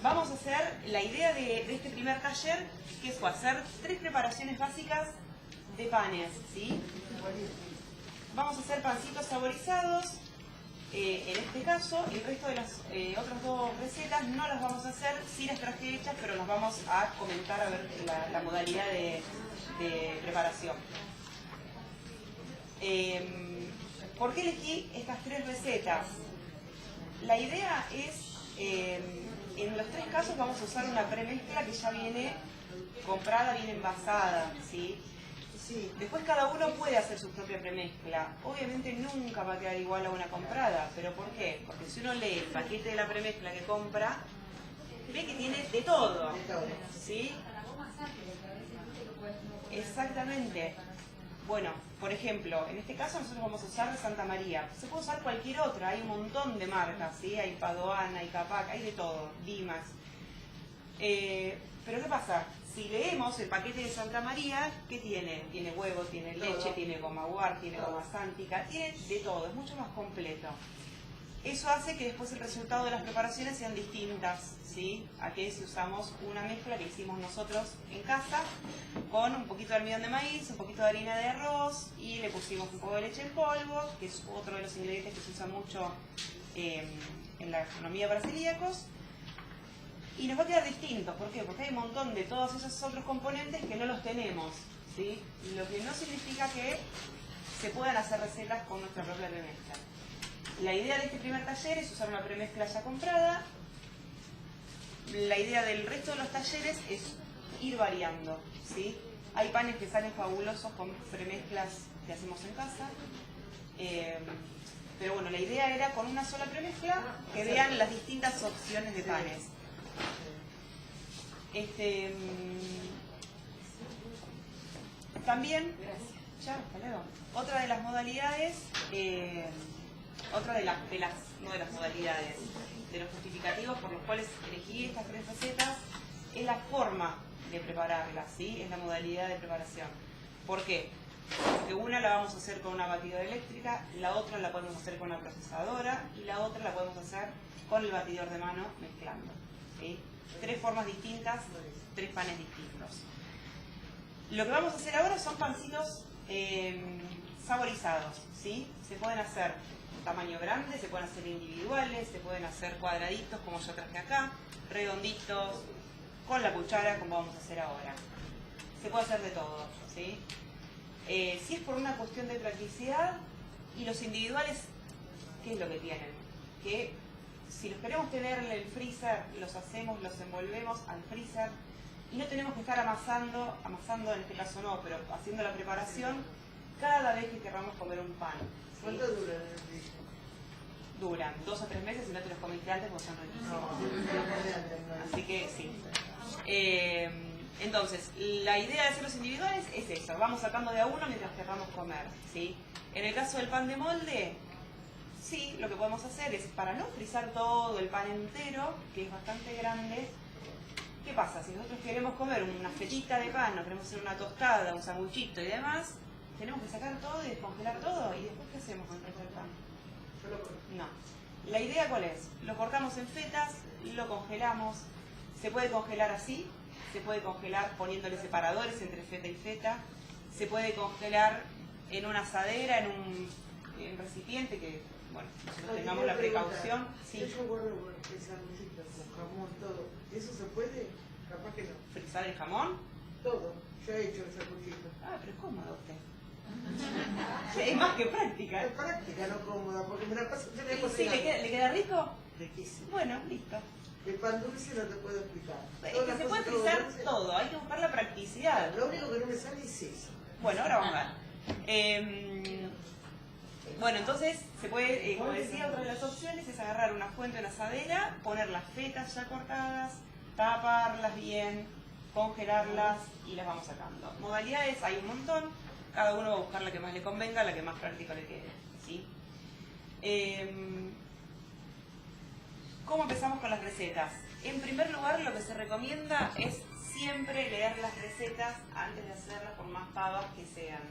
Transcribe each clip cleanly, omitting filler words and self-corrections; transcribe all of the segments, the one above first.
vamos a hacer la idea de este primer taller, que fue hacer 3 preparaciones básicas de panes, ¿sí? Vamos a hacer pancitos saborizados, en este caso. El resto de las otras 2 recetas no las vamos a hacer, sí las traje hechas, pero las vamos a comentar a ver la modalidad de preparación. ¿Por qué elegí estas 3 recetas? La idea es, en los 3 casos vamos a usar una premezcla que ya viene comprada, viene envasada, ¿sí? Sí. Después cada uno puede hacer su propia premezcla. Obviamente nunca va a quedar igual a una comprada. ¿Pero por qué? Porque si uno lee el paquete de la premezcla que compra, ve que tiene de todo, ¿sí? Exactamente. Bueno, por ejemplo, en este caso nosotros vamos a usar Santa María. Se puede usar cualquier otra, hay un montón de marcas, ¿sí? Hay Padoan, hay Capac, hay de todo, Dimas. Pero ¿qué pasa? Si leemos el paquete de Santa María, ¿qué tiene? Tiene huevo, tiene leche, tiene goma guar, tiene goma sántica, tiene de todo, es mucho más completo. Eso hace que después el resultado de las preparaciones sean distintas, ¿sí? A que si usamos una mezcla que hicimos nosotros en casa, con un poquito de almidón de maíz, un poquito de harina de arroz, y le pusimos un poco de leche en polvo, que es otro de los ingredientes que se usa mucho en la gastronomía para celíacos. Y nos va a quedar distinto. ¿Por qué? Porque hay un montón de todos esos otros componentes que no los tenemos, ¿sí? Lo que no significa que se puedan hacer recetas con nuestra propia premezcla. La idea de este primer taller es usar una premezcla ya comprada. La idea del resto de los talleres es ir variando, ¿sí? Hay panes que salen fabulosos con premezclas que hacemos en casa. Pero bueno, la idea era con una sola premezcla que vean las distintas opciones de panes. También, otra de las modalidades, de los justificativos por los cuales elegí estas 3 recetas, es la forma de prepararlas, ¿sí? Es la modalidad de preparación. ¿Por qué? Porque una la vamos a hacer con una batidora eléctrica, la otra la podemos hacer con una procesadora y la otra la podemos hacer con el batidor de mano mezclando, ¿sí? 3 formas distintas, 3 panes distintos. Lo que vamos a hacer ahora son pancitos saborizados, ¿sí? Se pueden hacer tamaño grande, se pueden hacer individuales, se pueden hacer cuadraditos como yo traje acá, redonditos, con la cuchara como vamos a hacer ahora. Se puede hacer de todo, ¿sí? Si es por una cuestión de practicidad, y los individuales, ¿qué es lo que tienen? Que si los queremos tener en el freezer, los hacemos, los envolvemos al freezer y no tenemos que estar amasando en este caso no, pero haciendo la preparación cada vez que queramos comer un pan, ¿sí? ¿Cuánto duran en el freezer? Duran 2 o 3 meses si no te los comiste antes porque son riquísimos. Así que sí. Entonces, la idea de hacer los individuales es eso, vamos sacando de a uno mientras queramos comer, ¿sí? En el caso del pan de molde, sí, lo que podemos hacer es, para no frizar todo el pan entero, que es bastante grande, ¿qué pasa? Si nosotros queremos comer una fetita de pan, o queremos hacer una tostada, un sanguchito y demás, tenemos que sacar todo y descongelar todo, y después ¿qué hacemos con el resto del pan? No. La idea ¿cuál es? Lo cortamos en fetas, lo congelamos, se puede congelar así, se puede congelar poniéndole separadores entre feta y feta, se puede congelar en una asadera, en un recipiente que, bueno, nosotros tengamos la precaución. Sí. Yo guardo el sanguchito con jamón, todo. ¿Eso se puede? Capaz que no. ¿Frizar el jamón? Todo. Yo he hecho el sanguchito. Ah, pero es cómodo usted. Es más que práctica. Es práctica, no cómoda, porque me la paso. Sí, ¿le queda rico? Riquísimo. Bueno, listo. El pan dulce no te puedo explicar. Es que se puede frizar todo, hay que buscar la practicidad. Lo único que no me sale es eso. Bueno, ahora vamos a ver. Bueno, entonces se puede, como decía, otra de las opciones es agarrar una fuente, una asadera, poner las fetas ya cortadas, taparlas bien, congelarlas y las vamos sacando. Modalidades hay un montón, cada uno va a buscar la que más le convenga, la que más práctica le quede, ¿sí? ¿Cómo empezamos con las recetas? En primer lugar, lo que se recomienda es siempre leer las recetas antes de hacerlas, por más pavas que sean,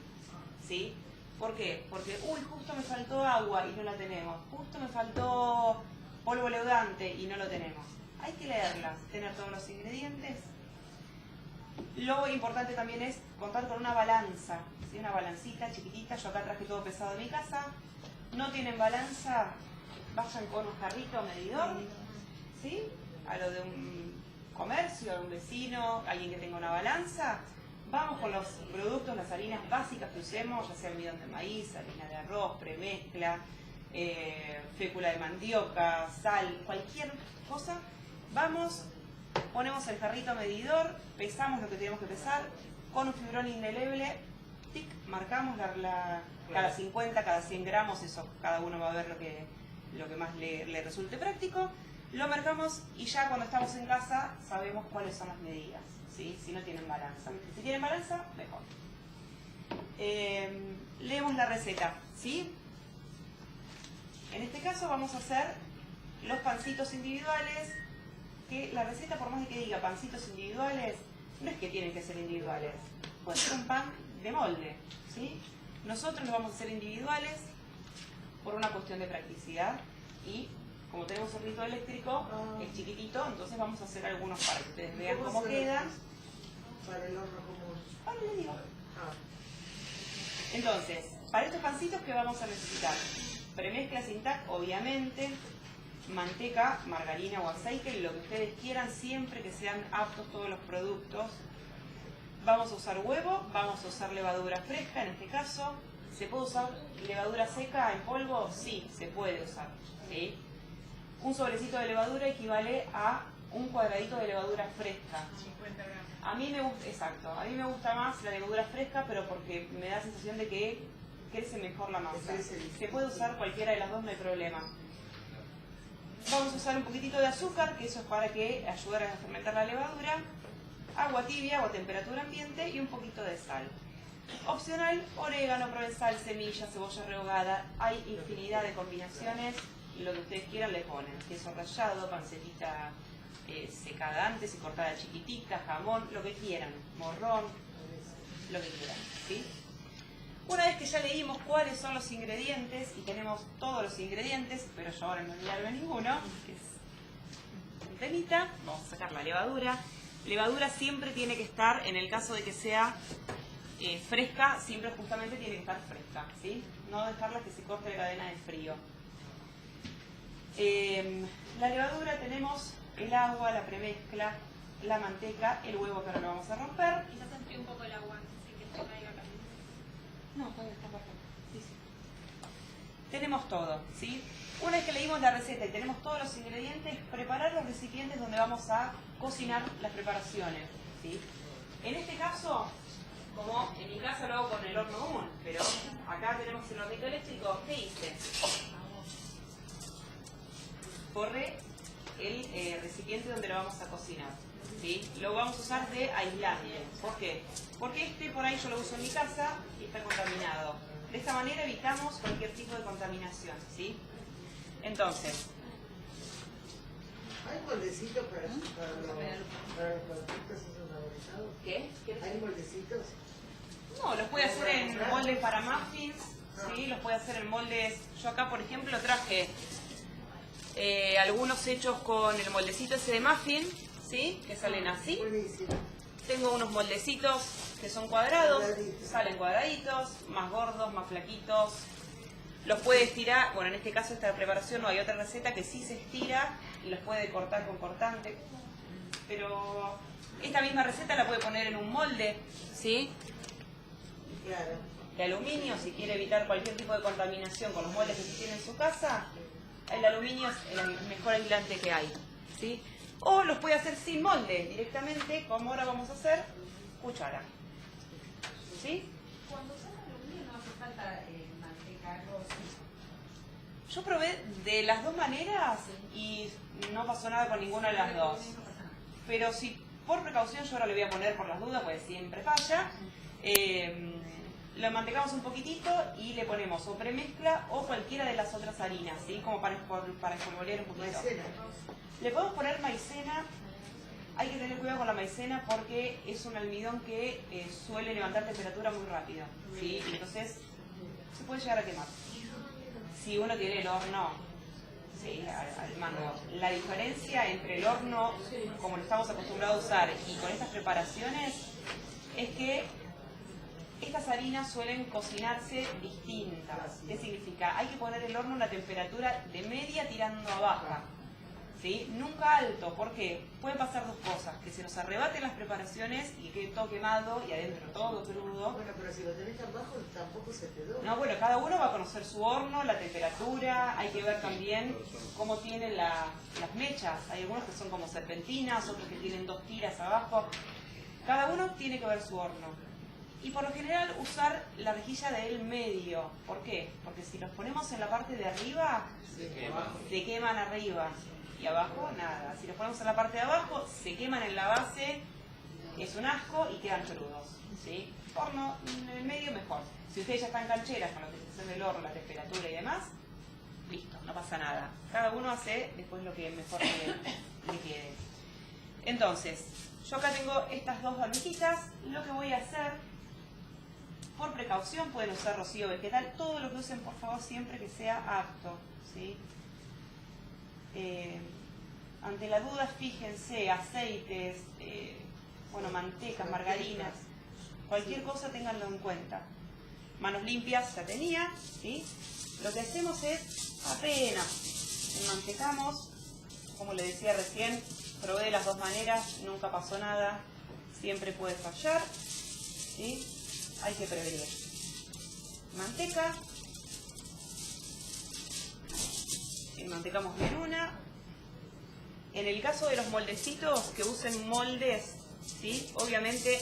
¿sí? ¿Por qué? Porque, justo me faltó agua y no la tenemos. Justo me faltó polvo leudante y no lo tenemos. hay que leerlas, tener todos los ingredientes. Lo importante también es contar con una balanza, ¿sí? Una balancita chiquitita. Yo acá traje todo pesado de mi casa. No tienen balanza, vayan con un jarrito medidor, ¿sí? A lo de un comercio, a un vecino, alguien que tenga una balanza. Vamos con los productos, las harinas básicas que usemos, ya sea almidón de maíz, harina de arroz, premezcla, fécula de mandioca, sal, cualquier cosa. Vamos, ponemos el jarrito medidor, pesamos lo que tenemos que pesar, con un fibrón indeleble, tic, marcamos cada 50, cada 100 gramos, eso cada uno va a ver lo que más le resulte práctico. Lo marcamos y ya cuando estamos en casa sabemos cuáles son las medidas, ¿sí? Si no tienen balanza. Si tienen balanza, mejor. Leemos la receta, ¿sí? En este caso vamos a hacer los pancitos individuales, que la receta, por más de que diga pancitos individuales, no es que tienen que ser individuales. Puede ser un pan de molde, ¿sí? Nosotros los vamos a hacer individuales por una cuestión de practicidad y como tenemos el rito eléctrico, es chiquitito, entonces vamos a hacer algunos para que ustedes vean cómo quedan. Para el horno común. Ahora les digo. Entonces, para estos pancitos, ¿qué vamos a necesitar? Premezcla sin tac, obviamente, manteca, margarina o aceite, lo que ustedes quieran, siempre que sean aptos todos los productos. Vamos a usar huevo, vamos a usar levadura fresca en este caso. ¿Se puede usar levadura seca en polvo? Sí, se puede usar, ¿sí? Un sobrecito de levadura equivale a un cuadradito de levadura fresca. 50 gramos. A mí me gusta, exacto, a mí me gusta más la levadura fresca, pero porque me da la sensación de que crece mejor la masa. Se puede usar cualquiera de las dos, no hay problema. Vamos a usar un poquitito de azúcar, que eso es para que ayudar a fermentar la levadura. Agua tibia o a temperatura ambiente y un poquito de sal. Opcional, orégano, provenzal, semillas, cebolla rehogada. Hay infinidad de combinaciones. Lo que ustedes quieran le ponen. Queso rallado, pancetita secada antes y cortada chiquitita, jamón, lo que quieran. Morrón, lo que quieran, ¿sí? Una vez que ya leímos cuáles son los ingredientes y tenemos todos los ingredientes, pero yo ahora no voy a olvidar ninguno, que es un temita, vamos a sacar la levadura. Levadura siempre tiene que estar, en el caso de que sea fresca, siempre justamente tiene que estar fresca, ¿sí? No dejarla que se corte la cadena de frío. La levadura tenemos el agua, la premezcla, la manteca, el huevo que ahora lo vamos a romper. Quizás enfríe un poco el agua, así que esto caiga acá. No, todavía está perfecto. Sí, sí. Tenemos todo, ¿sí? Una vez que leímos la receta y tenemos todos los ingredientes, preparar los recipientes donde vamos a cocinar las preparaciones, ¿sí? En este caso, como en mi casa lo hago con el horno común, pero acá tenemos el hornito eléctrico, ¿qué hice? Corre el recipiente donde lo vamos a cocinar, ¿sí? Lo vamos a usar de aislante. ¿Por qué? Porque este por ahí yo lo uso en mi casa y está contaminado. De esta manera evitamos cualquier tipo de contaminación, ¿sí? Entonces, ¿hay moldecitos para los productos saborizados? ¿qué? ¿Hay moldecitos? No, los puede hacer en moldes para muffins, ¿sí? Los puede hacer en moldes. Yo acá, por ejemplo, traje algunos hechos con el moldecito ese de muffin, ¿sí? Que salen así. Buenísimo. Tengo unos moldecitos que son cuadrados, salen cuadraditos, más gordos, más flaquitos. Los puede estirar, bueno, en este caso esta preparación no hay otra receta que sí se estira y los puede cortar con cortante. Pero esta misma receta la puede poner en un molde, ¿sí? Claro. De aluminio, si quiere evitar cualquier tipo de contaminación con los moldes que se tiene en su casa, el aluminio es el mejor aislante que hay, ¿sí? O los puede hacer sin molde, directamente, como ahora vamos a hacer, cuchara, ¿sí? Cuando usas aluminio no hace falta manteca, arroz. Yo probé de las dos maneras y no pasó nada con ninguna de las dos. Pero si por precaución, yo ahora le voy a poner por las dudas, porque siempre falla, lo mantecamos un poquitito y le ponemos o premezcla o cualquiera de las otras harinas, ¿sí? Como para espolvorear un poquito. Maicena. Le podemos poner maicena. Hay que tener cuidado con la maicena porque es un almidón que suele levantar temperatura muy rápido, ¿sí? Entonces se puede llegar a quemar. Si uno tiene el horno Sí, al mango. La diferencia entre el horno, como lo estamos acostumbrados a usar, y con estas preparaciones, es que estas harinas suelen cocinarse distintas. ¿Qué significa? Hay que poner el horno a una temperatura de media tirando a baja, ¿sí? Nunca alto. ¿Por qué? Pueden pasar dos cosas: que se nos arrebaten las preparaciones y quede todo quemado y adentro todo crudo. Bueno, pero si lo tenés tan bajo tampoco se te dobla. No, bueno, cada uno va a conocer su horno, la temperatura, hay que ver también cómo tienen las mechas. Hay algunos que son como serpentinas, otros que tienen 2 tiras abajo. Cada uno tiene que ver su horno. Y por lo general usar la rejilla del medio. ¿Por qué? Porque si los ponemos en la parte de arriba, se queman arriba. Y abajo, nada. Si los ponemos en la parte de abajo, se queman en la base, es un asco y quedan crudos, ¿sí? Horno en el medio mejor. Si ustedes ya están cancheras con la utilización del horno, la temperatura y demás, listo, no pasa nada. Cada uno hace después lo que mejor le quede. Entonces, yo acá tengo estas 2 barbijitas. Lo que voy a hacer, por precaución, pueden usar rocío vegetal. Todo lo que usen, por favor, siempre que sea apto, ¿sí? Ante la duda, fíjense, aceites, bueno, mantecas, margarinas, cualquier cosa ténganlo en cuenta. Manos limpias ya tenía, ¿sí? Lo que hacemos es apenas enmantecamos, como le decía recién, probé de las 2 maneras, nunca pasó nada, siempre puede fallar, ¿sí? Hay que prevenir. Manteca. Mantecamos bien una. En el caso de los moldecitos, que usen moldes, ¿sí? Obviamente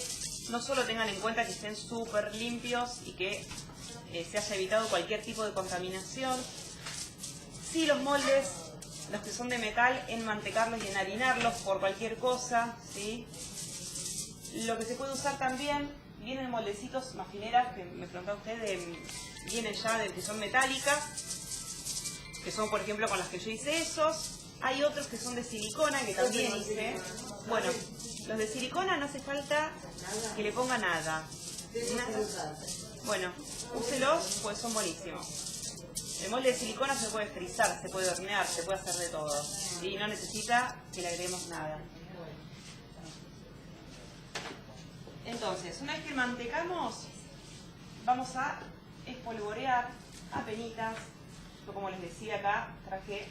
no solo tengan en cuenta que estén súper limpios y que se haya evitado cualquier tipo de contaminación. Sí, los moldes, los que son de metal, enmantecarlos y enharinarlos por cualquier cosa, ¿sí? Lo que se puede usar también, vienen moldecitos, mafineras, que me preguntaba usted, vienen ya de que son metálicas, que son, por ejemplo, con las que yo hice esos. Hay otros que son de silicona, que también hice. Bueno, los de silicona no hace falta que le ponga nada. Bueno, úselos, pues son buenísimos. El molde de silicona se puede frizar, se puede hornear, se puede hacer de todo. Y no necesita que le agreguemos nada. Entonces, una vez que mantecamos, vamos a espolvorear apenitas. Yo, como les decía acá, traje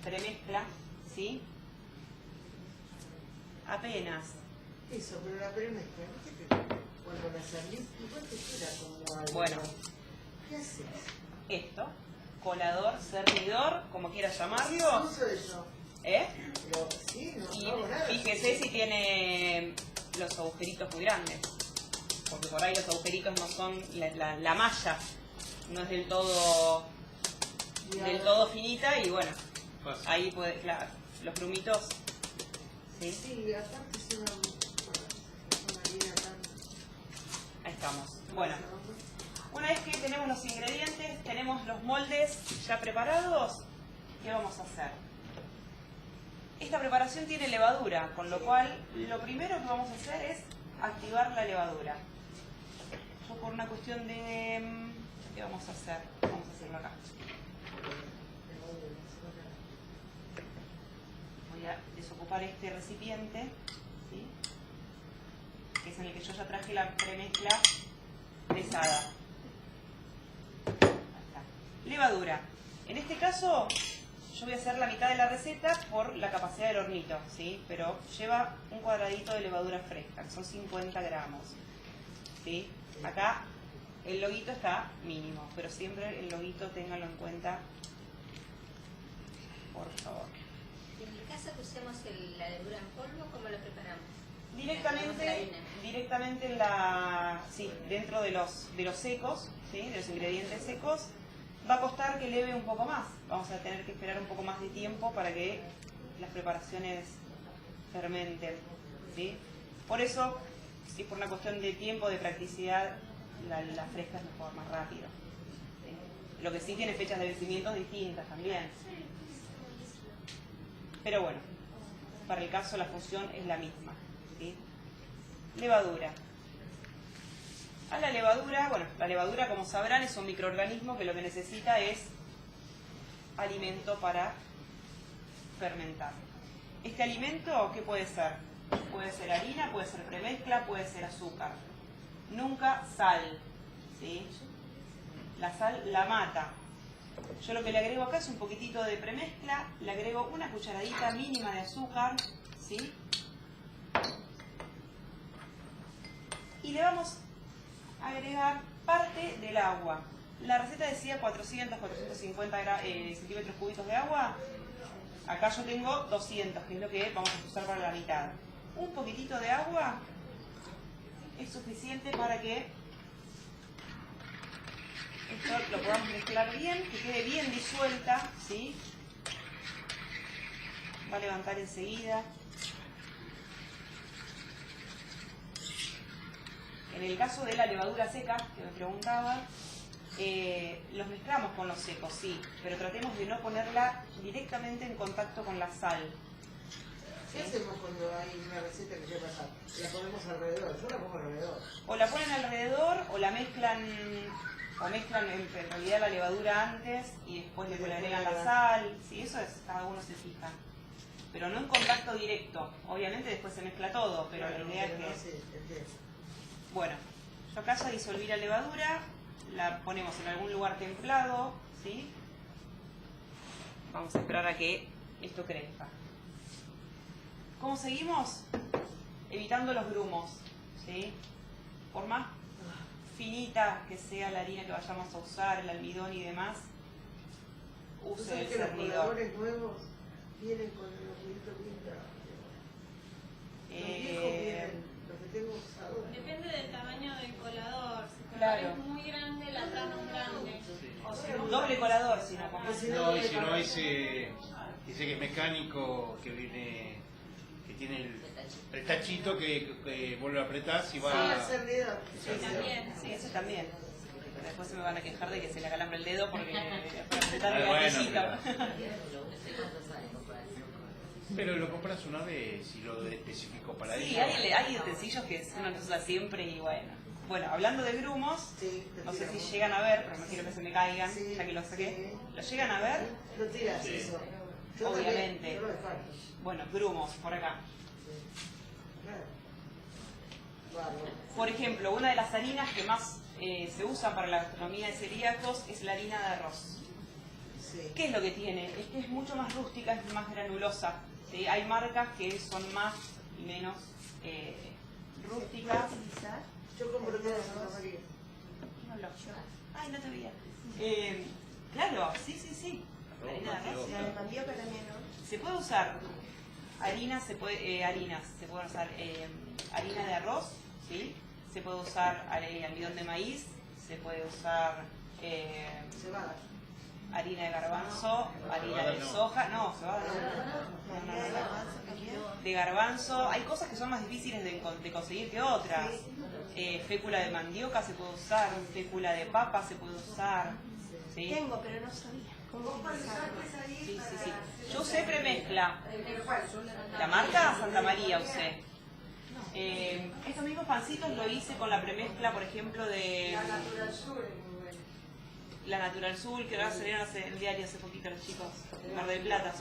premezcla, ¿sí? Apenas. Eso, pero la premezcla, ¿viste que cuando la salís, igual te queda como algo? Bueno, ¿Qué haces? esto, colador, cernidor, como quieras llamarlo. Uso eso. ¿Eh? Pero sí, no, Y no hago nada. fíjese si tiene los agujeritos muy grandes. Porque por ahí los agujeritos no son la malla. No es del todo finita y bueno, ahí puede, claro, los grumitos, ¿sí? Sí, aparte es una harina tan... Ahí estamos. Bueno, una vez que tenemos los ingredientes, tenemos los moldes ya preparados, ¿qué vamos a hacer? Esta preparación tiene levadura, con lo cual lo primero que vamos a hacer es activar la levadura. Yo, por una cuestión de... ¿qué vamos a hacer? Vamos a hacerlo acá. Voy a desocupar este recipiente, ¿sí? Que es en el que yo ya traje la premezcla pesada. Ahí está. Levadura. En este caso, yo voy a hacer la mitad de la receta por la capacidad del hornito, ¿sí? Pero lleva un cuadradito de levadura fresca, que son 50 gramos, ¿sí? Acá el loguito está mínimo, pero siempre el loguito ténganlo en cuenta, por favor. En mi caso que usemos la levadura en polvo, ¿cómo lo preparamos? Directamente en dentro de los secos, ¿sí? De los ingredientes secos, va a costar que leve un poco más. Vamos a tener que esperar un poco más de tiempo para que las preparaciones fermenten, ¿sí? Por eso, si por una cuestión de tiempo, de practicidad, la fresca es mejor, más rápido, ¿sí? Lo que sí tiene fechas de vencimiento distintas también. Pero bueno, para el caso la función es la misma, ¿sí? Levadura. A la levadura, bueno, la levadura, como sabrán, es un microorganismo que lo que necesita es alimento para fermentar. Este alimento, ¿qué puede ser? Puede ser harina, puede ser premezcla, puede ser azúcar. Nunca sal, ¿sí? La sal la mata. Yo lo que le agrego acá es un poquitito de premezcla, le agrego una cucharadita mínima de azúcar, ¿sí? Y le vamos a agregar parte del agua. La receta decía 400-450 centímetros cúbicos de agua. Acá yo tengo 200, que es lo que vamos a usar para la mitad. Un poquitito de agua es suficiente para que esto lo podamos mezclar bien, que quede bien disuelta, ¿sí? Va a levantar enseguida. En el caso de la levadura seca, que me preguntaba, los mezclamos con los secos, sí, pero tratemos de no ponerla directamente en contacto con la sal. ¿Qué hacemos cuando hay una receta que ya pasar? La ponemos alrededor, yo la pongo alrededor. O la ponen alrededor o la mezclan, en realidad la levadura antes y después le agregan la sal. Sí, eso es, cada uno se fija. Pero no en contacto directo. Obviamente después se mezcla todo, pero la idea es que... Bueno, yo acá ya disolví la levadura, la ponemos en algún lugar templado, ¿sí? Vamos a esperar a que esto crezca. ¿Cómo seguimos? Evitando los grumos, ¿sí? Por más finita que sea la harina que vayamos a usar, el almidón y demás, use el que los cernidor. coladores nuevos vienen con los huevitos bien grandes. Los viejos vienen, los que tengo usados. Depende del tamaño del colador. Si el Claro. colador es muy grande, la trama es grande. O si no, Doble colador, si no, Pues si No, y si no, ese que es mecánico, que viene, que tiene el tachito que vuelve a apretar si va Sí, a... el cernidor. sí, también. sí, eso también. Pero después se me van a quejar de que se le acalambra el dedo porque para apretar el Bueno, gatillito. Pero lo compras una vez y lo especificó para Sí, eso. hay utensilios que uno no usa siempre y bueno. Bueno, hablando de grumos, Sí, no sé si llegan a ver, pero no quiero que se me caigan, Sí, ya que lo saqué. sí. ¿Lo llegan a ver? Lo tiras eso. Yo Obviamente. también, yo lo descarto. Bueno, grumos, por acá. Claro. Bárbaro. Por ejemplo, una de las harinas que más se usa para la gastronomía de celíacos es la harina de arroz. Sí. ¿Qué es lo que tiene? Es que es mucho más rústica, es más granulosa. ¿Sí? Hay marcas que son más y menos rústicas. Yo compro todo Santa María. ¿Quién habló? Ay, no te veía. Claro, sí. La harina de arroz. La de mandioca también, ¿no? Se puede usar harinas, se puede usar harina de arroz, ¿sí? Se puede usar almidón de maíz, se puede usar Cebada. harina de garbanzo, harina de soja, no, cebada no. De garbanzo, hay cosas que son más difíciles de conseguir que otras. Fécula de mandioca se puede usar, fécula de papa se puede usar, ¿sí? Tengo, pero no sabía. ¿Cómo Sí. Yo usé premezcla. La marca Santa María usé. Estos mismos pancitos lo hice con la premezcla, por ejemplo, de la Natural Sul, que ahora salieron en el diario hace poquito los chicos, de Mar del Plata.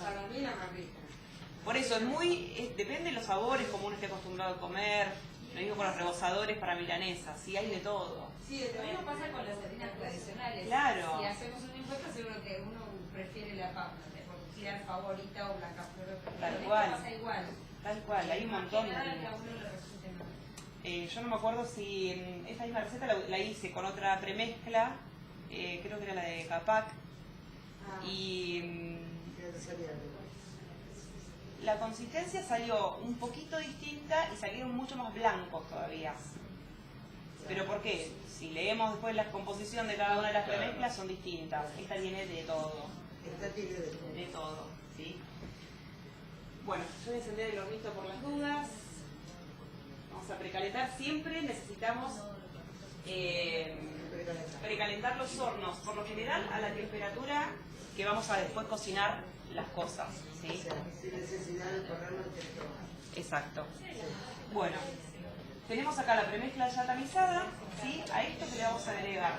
Por eso, depende de los sabores, como uno esté acostumbrado a comer. Lo mismo con los rebozadores para milanesas, sí, hay de todo. Sí, lo mismo pasa con las harinas tradicionales. Claro. Si hacemos un encuentro, seguro que uno prefiere la papa, porque sea favorita o la café. Tal cual. Pasa igual. Tal cual, hay un montón de... Más que nada que a uno le resulte más. Yo no me acuerdo si en esta misma receta la hice con otra premezcla, creo que era la de Capac, y Ya te salía algo. la consistencia salió un poquito distinta y salieron mucho más blancos todavía. ¿Pero por qué? Si leemos después la composición de cada una de las premezclas son distintas. Esta tiene de todo, Esta tiene de todo. de todo, ¿sí? Bueno, yo voy a encender el hornito por las dudas. Vamos a precalentar. Siempre necesitamos precalentar los hornos, por lo general a la temperatura que vamos a después cocinar las cosas, ¿sí? O sea, sin necesidad de ponerlo en teléfono. Exacto. Bueno, tenemos acá la premezcla ya tamizada, ¿sí? A esto que le vamos a agregar.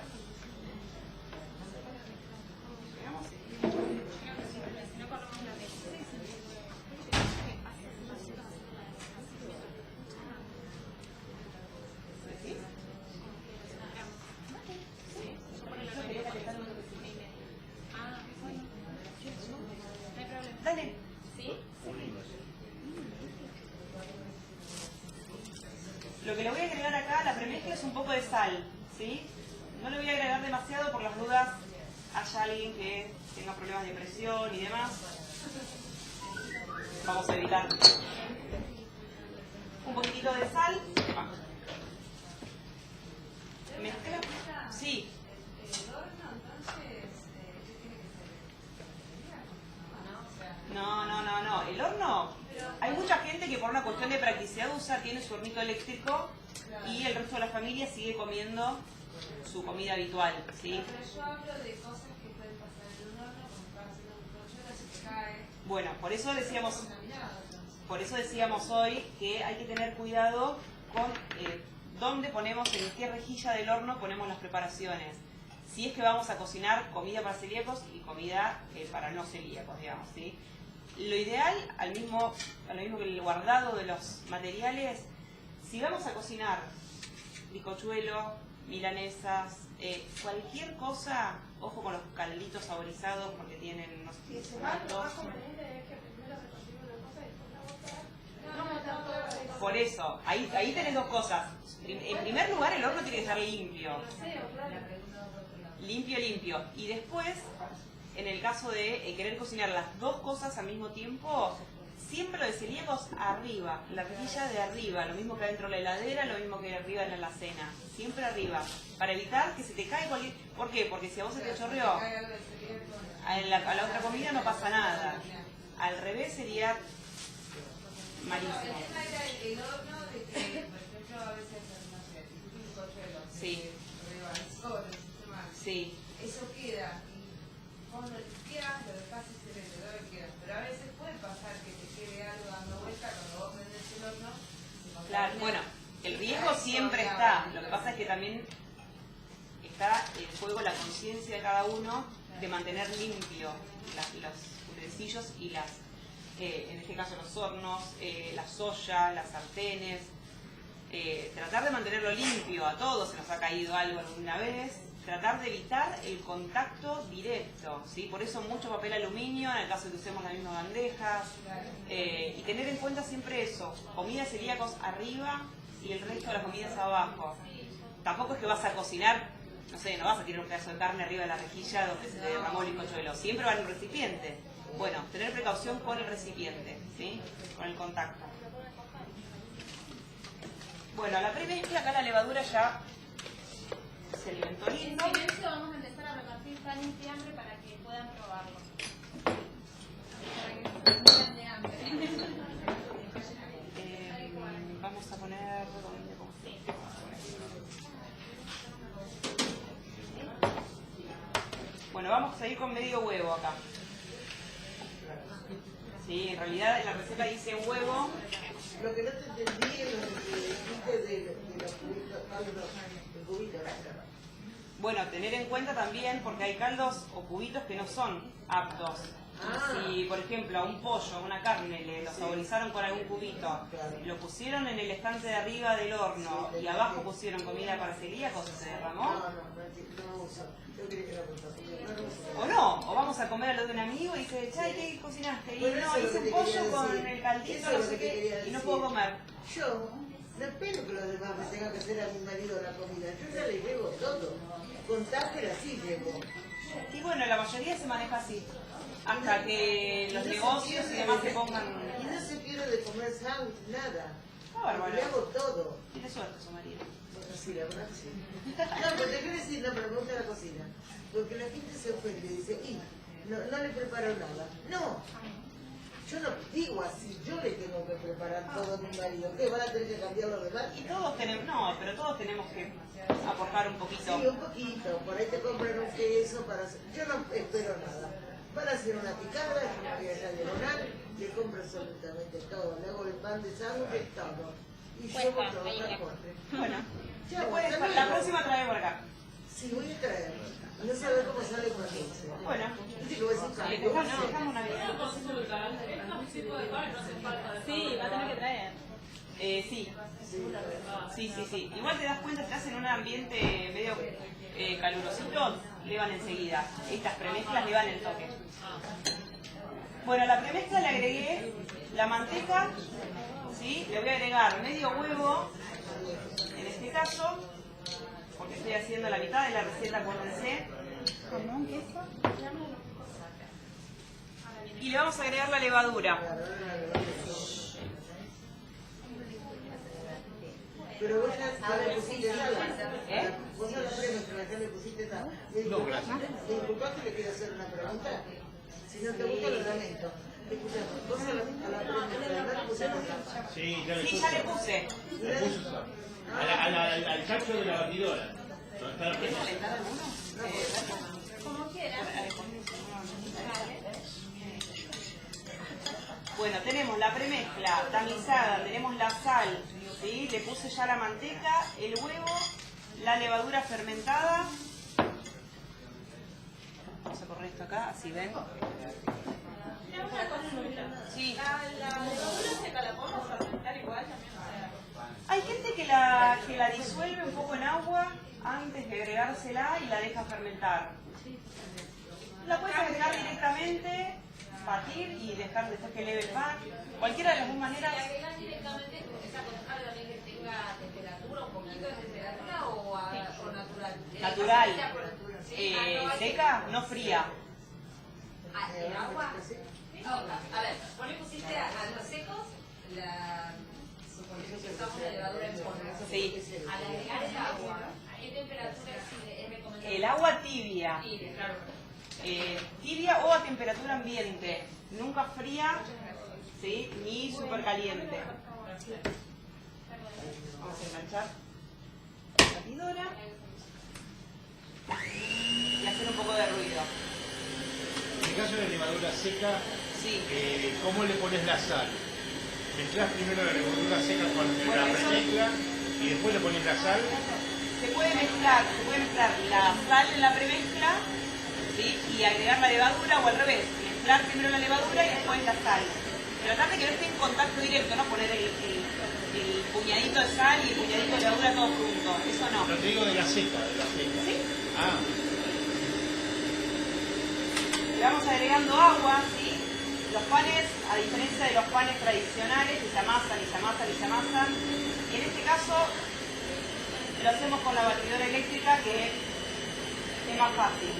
poco de sal, ¿sí? No le voy a agregar demasiado por las dudas haya alguien que tenga problemas de presión y demás. Vamos a evitar un poquitito de sal. Mezcla. Sí. ¿El horno entonces qué tiene que ser? No. El horno, hay mucha gente que por una cuestión de practicidad tiene su hornito eléctrico y el resto de la familia sigue comiendo su comida habitual, ¿sí? Pero yo hablo de cosas que pueden pasar en un horno, como estaba haciendo un pollo, si te cae. Bueno, por eso decíamos Contaminado, entonces. Por eso decíamos hoy que hay que tener cuidado con dónde ponemos, en qué rejilla del horno ponemos las preparaciones. Si es que vamos a cocinar comida para celíacos y comida para no celíacos, digamos, ¿sí? Lo ideal, a lo mismo que el guardado de los materiales, si vamos a cocinar bizcochuelo, milanesas, cualquier cosa, ojo con los calditos saborizados porque tienen, no sé si es tomatos. Por eso, ahí tenés dos cosas. En primer lugar, el horno tiene que estar limpio. Limpio. Y después, en el caso de querer cocinar las dos cosas al mismo tiempo, siempre lo de celíacos arriba, la rejilla de arriba, lo mismo que adentro de la heladera, lo mismo que arriba en la alacena. Siempre arriba, para evitar que se te caiga cualquier... ¿Por qué? Porque si a vos se te chorreó a la otra comida no pasa nada. Al revés sería malísimo. El tema era el horno de que, por ejemplo, a veces, no sé, un bizcochuelo, Sí. Sí. Eso queda, y cuando lo limpias, lo dejas y se le todo lo queda. Pero a veces puede pasar que te quede algo dando vuelta cuando vos prendés el horno. Claro, bueno, el riesgo siempre está. Lo que pasa es que también está en juego la conciencia de cada uno de mantener limpio los utensilios y en este caso los hornos, las ollas, las sartenes. Tratar de mantenerlo limpio. A todos se nos ha caído algo alguna vez. Tratar de evitar el contacto directo, ¿sí? Por eso mucho papel aluminio en el caso de que usemos las mismas bandejas, y tener en cuenta siempre eso, comidas celíacos arriba y el resto de las comidas abajo. Tampoco es que vas a cocinar, no sé, no vas a tirar un pedazo de carne arriba de la rejilla donde se te derramó el bizcochuelo, siempre va en un recipiente. Bueno, tener precaución con el recipiente, ¿sí? Con el contacto. Bueno, la premezcla, acá la levadura ya se alimentó lindo. En silencio vamos a empezar a repartir pan y fiambre para que puedan probarlo. Para que se mueran de hambre. Vamos a poner... Bueno, vamos a ir con medio huevo acá. Sí, en realidad en la receta dice huevo. Lo que no te entendí es lo que dijiste de los cubitos, el cubito. Bueno, tener en cuenta también, porque hay caldos o cubitos que no son aptos. Si, por ejemplo, a un pollo, una carne, lo saborizaron con algún cubito, lo pusieron en el estante de arriba del horno y abajo pusieron comida para celíacos, ¿se derramó? No uso. Yo quería que era por O no, o vamos a comer a lo de un amigo y dice, Chay, ¿qué cocinaste? Y Bueno, no, eso es hice lo un que te pollo quería con decir. el caldito, Eso no es lo sé que te qué, quería y no decir. puedo comer. Yo no espero que los demás me tengan que hacer a mi marido la comida. Yo ya le llevo todo. Con tupper así llevo. Y bueno, la mayoría se maneja así. Hasta que los negocios y demás se pongan... Y no se pierde de comer sándwich, nada. Ah, bárbaro. Le hago todo. Tiene suerte su marido. Bueno, sí, la verdad que sí. No, pero te quiero decir, no, pero me gusta la cocina. Porque la gente se ofende y dice, y no le preparo nada. No. Yo no digo así, yo le tengo que preparar todo a mi marido. ¿Qué? ¿Van a tener que cambiar los demás? Y todos tenemos, no, pero todos tenemos que aportar un poquito. Sí, un poquito. Por ahí te compran un queso para hacer... Yo no espero nada. Para hacer una picada, yo me voy allá a diagonal, le compro absolutamente todo. Le hago el pan de sándwich, todo. Y yo voy a trabajar fuerte. Bueno, Ya, después, hasta luego. la próxima trae por acá. Sí, voy a traer. No sabe cómo sale con dulce. Bueno, Dice que voy a decir dejamos una vida. Sí, va a tener que traer. Sí. Sí. Igual te das cuenta, estás en un ambiente medio calurosito, le van enseguida. Estas premezclas le van el toque. Bueno, a la premezcla le agregué la manteca, ¿sí? Le voy a agregar medio huevo, en este caso, Estoy haciendo la mitad de la receta, acuérdense. Y le vamos a agregar la levadura. Pero vos ya le pusiste sal. Vos no la premezcla, ya le pusiste sal. No, gracias. Disculpa que le quiero hacer una pregunta. Si no te gusta, lo lamento. Escuchame, vos a la premezcla no le pusiste sal. Sí, ya le Sí, puse. ya le puse. Le puse sal. Al cacho de la batidora. ¿Dónde está la presa? Como quieran. Bueno, tenemos la premezcla tamizada, tenemos la sal, ¿sí? Le puse ya la manteca, el huevo, la levadura fermentada. Vamos a correr esto acá, así ven. Sí. La levadura seca la podemos fermentar igual también. Hay gente que la disuelve un poco en agua antes de agregársela y la deja fermentar. La puedes agregar directamente, batir y dejar después que eleve el pan. Cualquiera de las dos maneras. ¿Le agregan directamente esa conserva también que tenga temperatura, un poquito de temperatura o natural? Natural. Sí, Seca, no fría. ¿El agua? No, a ver, vos le pusiste a los secos la... Suponiendo que usamos la levadura en polvo. Sí. Al agregar el agua, ¿a qué temperatura es recomendable? El agua tibia. Sí, claro. Tibia o a temperatura ambiente. Nunca fría, ¿sí? Ni súper caliente. Vamos a enganchar la batidora y hacer un poco de ruido. En el caso de levadura seca, Sí. ¿cómo le pones la sal? Mezclas primero la levadura seca con Bueno, la eso- premezcla y después le pones la sal. Se puede mezclar la sal en la premezcla, ¿sí? Y agregar la levadura o al revés, mezclar primero la levadura y después la sal. Tratar de que no esté en contacto directo, no poner el puñadito de sal y el puñadito de levadura todo junto, eso no. No te digo de la seca, de la seca. ¿Sí? Ah, Le vamos agregando agua, ¿sí? Los panes, a diferencia de los panes tradicionales, que se amasan y se amasan y se amasan, y en este caso lo hacemos con la batidora eléctrica, que es más fácil.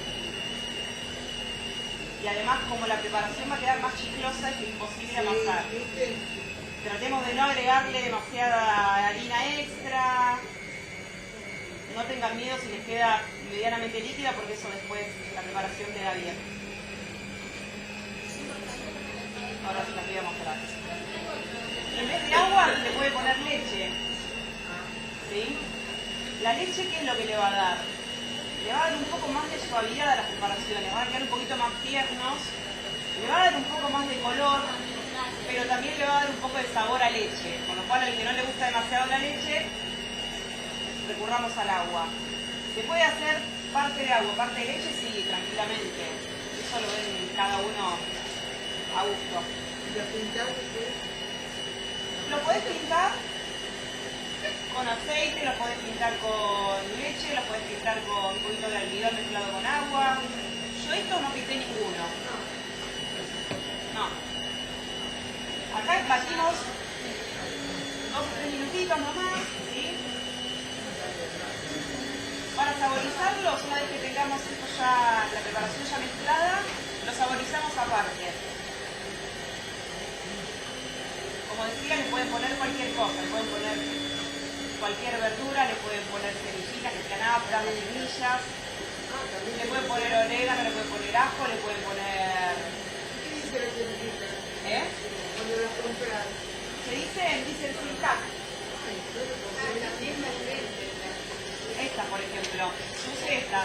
Y además, como la preparación va a quedar más chiclosa, es imposible amasar. Tratemos de no agregarle demasiada harina extra. No tengan miedo si les queda medianamente líquida, porque eso después la preparación queda bien. Ahora se las voy a mostrar. En vez de agua le puede poner leche. ¿Sí? La leche, ¿qué es lo que le va a dar? Le va a dar un poco más de suavidad a las preparaciones, van a quedar un poquito más tiernos, le va a dar un poco más de color, pero también le va a dar un poco de sabor a leche, con lo cual al que no le gusta demasiado la leche, recurramos al agua. ¿Se puede hacer parte de agua, parte de leche? Sí, tranquilamente. Eso lo ven cada uno a gusto. ¿Y lo pintaste? Lo podés pintar con aceite, lo podés pintar con leche, lo podés pintar con un poquito de almidón mezclado con agua. Yo esto no pinté ninguno. No. Acá batimos 2 o 3 minutitos nomás, ¿sí? Para saborizarlo, una vez que tengamos esto ya, la preparación ya mezclada, lo saborizamos aparte. Como decía, le pueden poner cualquier cosa, le pueden poner cualquier verdura, le pueden poner semillitas, que sean apras o semillas, le pueden poner orégano, le pueden poner ajo, le pueden poner... ¿Qué dice la semillita? ¿Eh? Cuando las compras. Se dice fritas. Esta, por ejemplo. Use esta.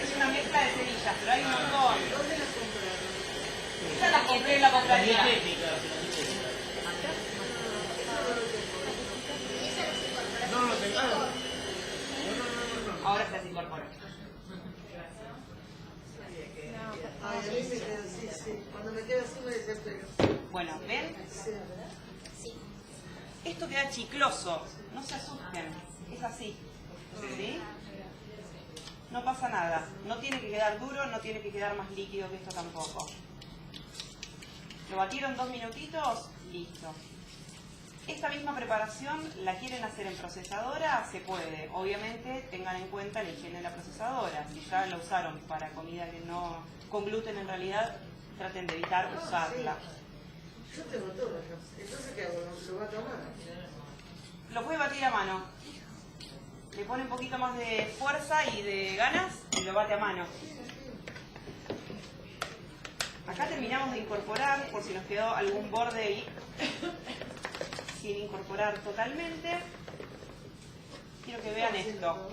Es una mezcla de semillas, pero hay un montón. ¿Dónde las compraron? Estas las compré en la la compraría. dietética. No, no te claro. Ahora se las incorpora. Ay, a mí me quedo así, sí. Cuando me quedo así me desespero. Bueno, ¿ven? Sí. Esto queda chicloso. No se asusten. Es así. ¿Sí? No pasa nada. No tiene que quedar duro, no tiene que quedar más líquido que esto tampoco. Lo batieron 2 minutitos, listo. Esta misma preparación la quieren hacer en procesadora, se puede. Obviamente tengan en cuenta la higiene de la procesadora. Si ya la usaron para comida que no con gluten, en realidad traten de evitar usarla. Yo tengo todo acá. Entonces, ¿qué hago? ¿Lo va a tomar? Lo puede batir a mano. Le pone un poquito más de fuerza y de ganas y lo bate a mano. Acá terminamos de incorporar, por si nos quedó algún borde ahí sin incorporar totalmente. Quiero que vean esto.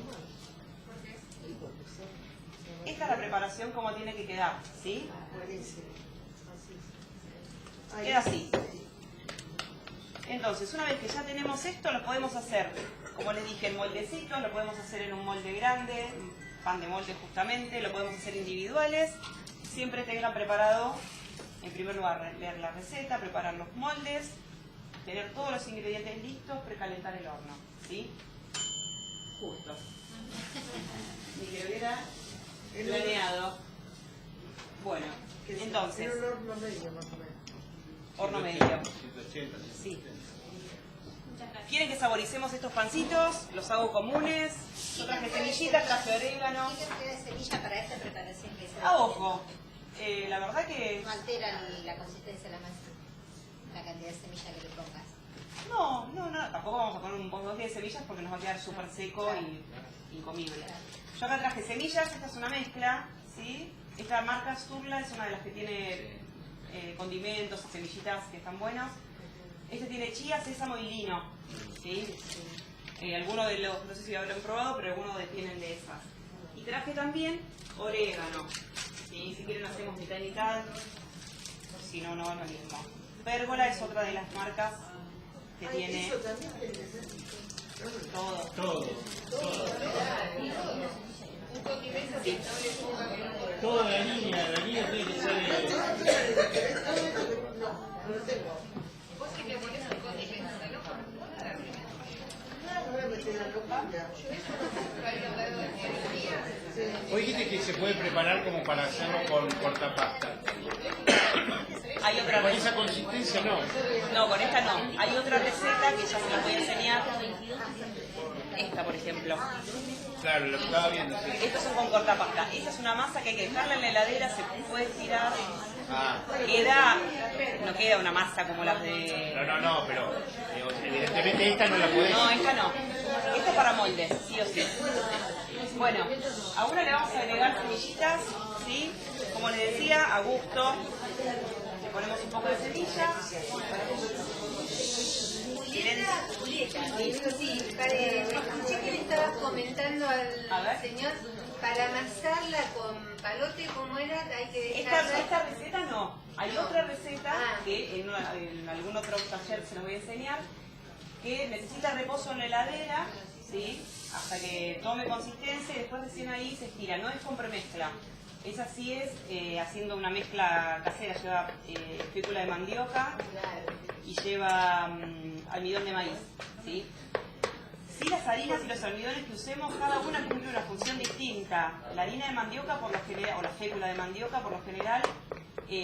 Esta es la preparación como tiene que quedar, ¿sí? Queda así. Entonces, una vez que ya tenemos esto, lo podemos hacer, como les dije, en moldecitos, lo podemos hacer en un molde grande, pan de molde justamente, lo podemos hacer individuales. Siempre tengan preparado, en primer lugar, leer la receta, preparar los moldes, tener todos los ingredientes listos, precalentar el horno, ¿sí? Justo. Ni que hubiera planeado. Bueno, entonces, En un horno medio, más o menos. horno medio. 180, Sí. ¿Quieren que saboricemos estos pancitos? Los hago comunes. Yo traje semillitas, traje orégano. ¿Qué cantidad de semilla para esta preparación que se A ojo. La verdad que no altera la consistencia de la masa, la cantidad de semilla que le pongas? no, tampoco vamos a poner un poco de semillas porque nos va a quedar súper seco y incomible. Yo acá traje semillas, esta es una mezcla, ¿sí? Esta marca Sturla es una de las que tiene condimentos y semillitas que están buenos. Este tiene chía, sésamo y lino, ¿sí? Algunos de los, no sé si lo habrán probado, pero algunos tienen de esas. Y traje también orégano, ¿sí? Si quieren hacemos mitad y mitad, si no, no es lo mismo. Pérgola es otra de las marcas que tiene Eso también tiene que ser. todo. Todo. Un condimento que no le ponga Toda la línea tiene que ser. No, no lo tengo. Vos si le pones un condimento, ¿no? No voy a meter la locura. Hoy dijiste que se puede preparar como para hacerlo con cortapasta. Hay otra Con receta. esa consistencia no. No, con esta no. Hay otra receta que ya se las voy a enseñar. Esta, por ejemplo. Claro, lo que estaba viendo. Sí. Estos son con cortapasta. Esa es una masa que hay que dejarla en la heladera, se puede estirar. Ah, No queda una masa como las de... no, pero evidentemente esta no la podés. No, esta no. Esta es para moldes, sí o sí. Bueno, a una le vamos a agregar semillitas, ¿sí? Como les decía, a gusto. Le ponemos un poco de semilla. Julieta, sí, escuché que le estabas comentando A ver. al señor, para amasarla con palote, ¿cómo era? Hay que dejarla... Esta receta no. Hay otra receta Ah. que en algún otro taller se los voy a enseñar, que necesita reposo en la heladera, ¿sí? Hasta que tome consistencia y después recién ahí se estira. No es con premezcla. Esa sí es haciendo una mezcla casera. Lleva fécula de mandioca y lleva almidón de maíz, ¿sí? Sí, las harinas y los almidones que usemos, cada una cumple una función distinta. La harina de mandioca, por lo general, o la fécula de mandioca, por lo general,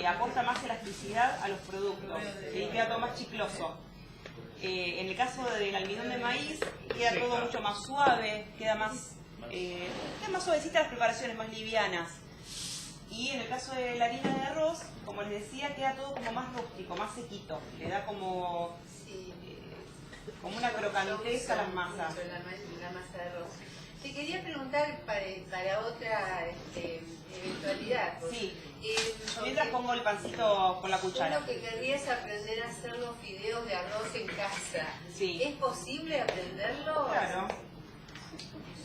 aporta más elasticidad a los productos, y queda todo más chicloso. En el caso del almidón de maíz, queda todo mucho más suave, queda más suavecita las preparaciones, más livianas. Y en el caso de la harina de arroz, como les decía, queda todo como más rústico, más sequito. Le da como una crocantez a las masas. La masa de arroz. Te quería preguntar para otra eventualidad. Sí. Porque Mientras pongo el pancito con la cuchara. Lo que querrías aprender a hacer los fideos de arroz en casa. Sí. ¿Es posible aprenderlo? Claro.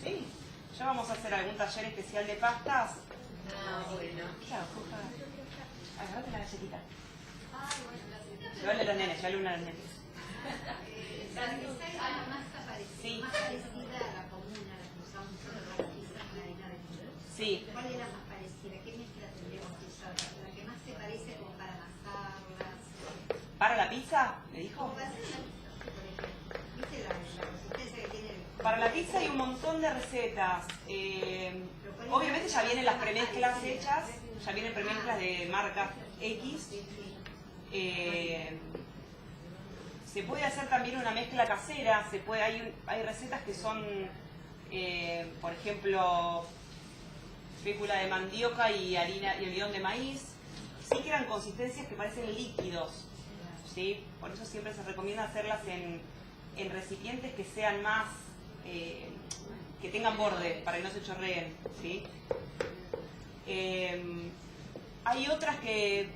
Sí. Ya vamos a hacer algún taller especial de pastas. Ah, bueno. Claro, agarrate la galletita. Llévale a los nenes, llévale una a los nenes. Para que salga la masa parecida, Sí. más parecida a la común, a la que usamos solo para la pizza con harina de trigo. Sí. ¿Cuál es la más parecida? ¿Qué mezcla tendríamos que usar? La que más se parece como para amasarlas. ¿Para la pizza? ¿Le dijo? Como para hacer una pizza, por ejemplo. ¿Viste la consistencia que tiene el... Para la pizza hay un montón de recetas. Obviamente ya vienen las premezclas hechas, ya vienen premezclas de marca X. Se puede hacer también una mezcla casera, hay recetas que son, por ejemplo, fécula de mandioca y almidón de maíz. Sí quedan consistencias que parecen líquidos, ¿sí? Por eso siempre se recomienda hacerlas en recipientes que sean más, que tengan borde, para que no se chorreen, ¿sí? Hay otras que,